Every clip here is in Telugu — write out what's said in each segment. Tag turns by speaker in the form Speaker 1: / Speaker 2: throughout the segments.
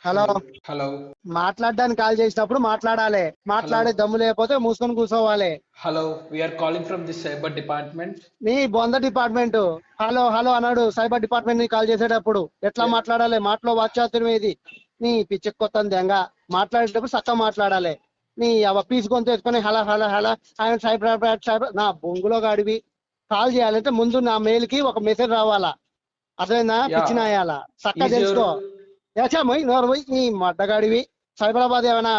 Speaker 1: హలో.
Speaker 2: హలో హలో
Speaker 1: మాట్లాడడానికి కాల్ చేసినప్పుడు మాట్లాడాలి,
Speaker 2: హలో
Speaker 1: మాట్లాడే దమ్ము లేకపోతే మూసుకొని కూర్చోవాలి.
Speaker 2: Hello we're calling from the cyber department.
Speaker 1: నీ బొంద డిపార్ట్మెంట్ హలో హలో అన్నాడు. సైబర్ డిపార్ట్మెంట్ ని కాల్ చేసేటప్పుడు ఎట్లా మాట్లాడాలి? మాటలో వాచ్యాతుర్యం ఇది. నీ పిచ్చెక్కొత్తంది దెంగ. మాట్లాడేటప్పుడు చక్కగా మాట్లాడాలి. నీ పీసు కొంత వేసుకొని హలో హలో హలో ఆయన సైబర్ నా బొంగులో గాడివి. కాల్ చేయాలంటే ముందు నా మెయిల్ కి ఒక మెసేజ్ రావాలా. అర్థమైందా?
Speaker 2: యా
Speaker 1: పిచ్చినాయాల చక్కగా
Speaker 2: ఈజ్ యువర్
Speaker 1: తెలుసుకో. పోయి నోరు పోయి నీ మడ్డగాడివి. సైబరాబాద్ ఏమైనా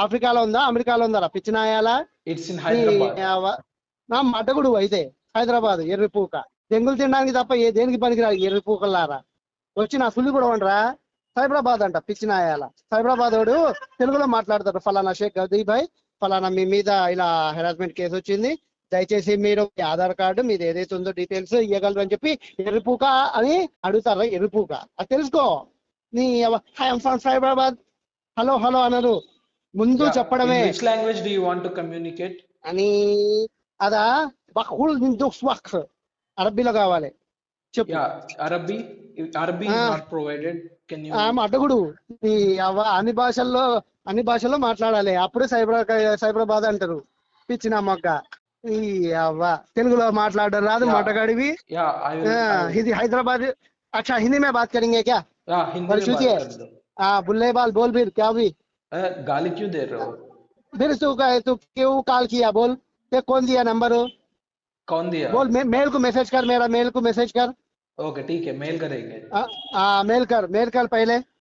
Speaker 1: ఆఫ్రికాలో ఉందా, అమెరికాలో ఉందా? పిచ్చినాయాల
Speaker 2: ఇట్స్ ఇన్
Speaker 1: నీ
Speaker 2: హైదరాబాద్.
Speaker 1: నా మడ్డగుడు అయితే. హైదరాబాద్ ఎర్రిపూక. దెంగులు తినడానికి తప్ప దేనికి పనికిరాదు ఎర్రిపూకల్లారా. వచ్చి నా సుల్లి కూడా ఉండరా. సైబరాబాద్ అంట పిచ్చినాయాల. సైబరాబాద్ వాడు తెలుగులో మాట్లాడతాడు. ఫలానా షేక్ గదీ భాయ్, ఫలానా మీ మీద ఇలా హెరాస్మెంట్ కేసు వచ్చింది, దయచేసి మీరు మీ ఆధార్ కార్డు మీది ఏదైతే ఉందో డీటెయిల్స్ ఇవ్వగలరు అని చెప్పి ఎర్రిపూక అని అడుగుతారా. ఎర్రిపూక అది తెలుసుకో. నీ I'm from Cyberabad hello hello అనరు, ముందు
Speaker 2: యా ఇన్
Speaker 1: చెప్పడమే.
Speaker 2: Which language do you want to communicate?
Speaker 1: అని అదా బహుళ అరబ్బీలో కావాలి. చెప్పు.
Speaker 2: యా అరబీ. అరబీ
Speaker 1: ఆ
Speaker 2: is not provided. Can you?
Speaker 1: అడ్డగుడు. ఈ అన్ని భాషల్లో మాట్లాడాలి, అప్పుడే సైబరాబాద్ అంటారు. పిచ్చిన మొక్క. ఈ అవ్వ తెలుగులో మాట్లాడడం రాదు
Speaker 2: యా
Speaker 1: మొట్టగాడివి.
Speaker 2: యా ఐ విల్
Speaker 1: ఇది హైదరాబాద్. अच्छा हिंदी में बात करेंगे क्या?
Speaker 2: या हिंदी
Speaker 1: और
Speaker 2: में बात
Speaker 1: शुचिए
Speaker 2: कर दो.
Speaker 1: बुल्ले बाल बोल फिर क्या भी।
Speaker 2: गाली क्यों दे रहे हो?
Speaker 1: फिर तू क्यों कॉल किया बोल? ये कौन दिया नंबर?
Speaker 2: कौन दिया?
Speaker 1: बोल मेल को मैसेज कर, मेरा मेल को मैसेज कर.
Speaker 2: ओके ठीक है, मेल करेंगे.
Speaker 1: मेल कर पहले.